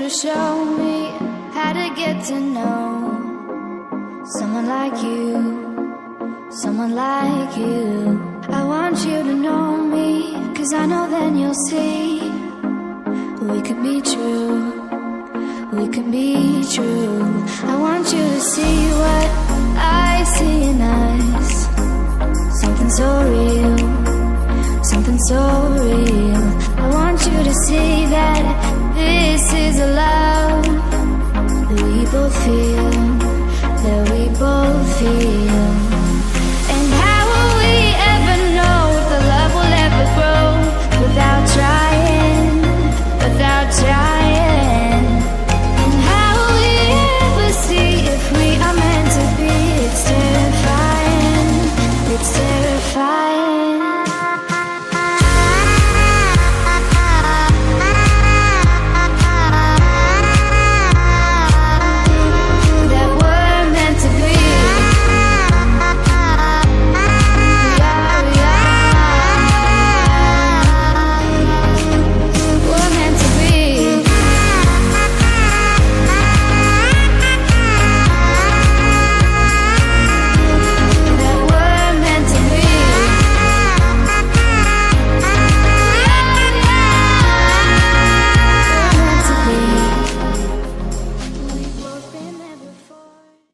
to show me how to get to know someone like you, someone like you. I want you to know me, 'cause I know then you'll see we could be true, we can be true. I want you to see what I see in us, something so real, something so real. I want you to see that this is a love that we both feel, that we both feel.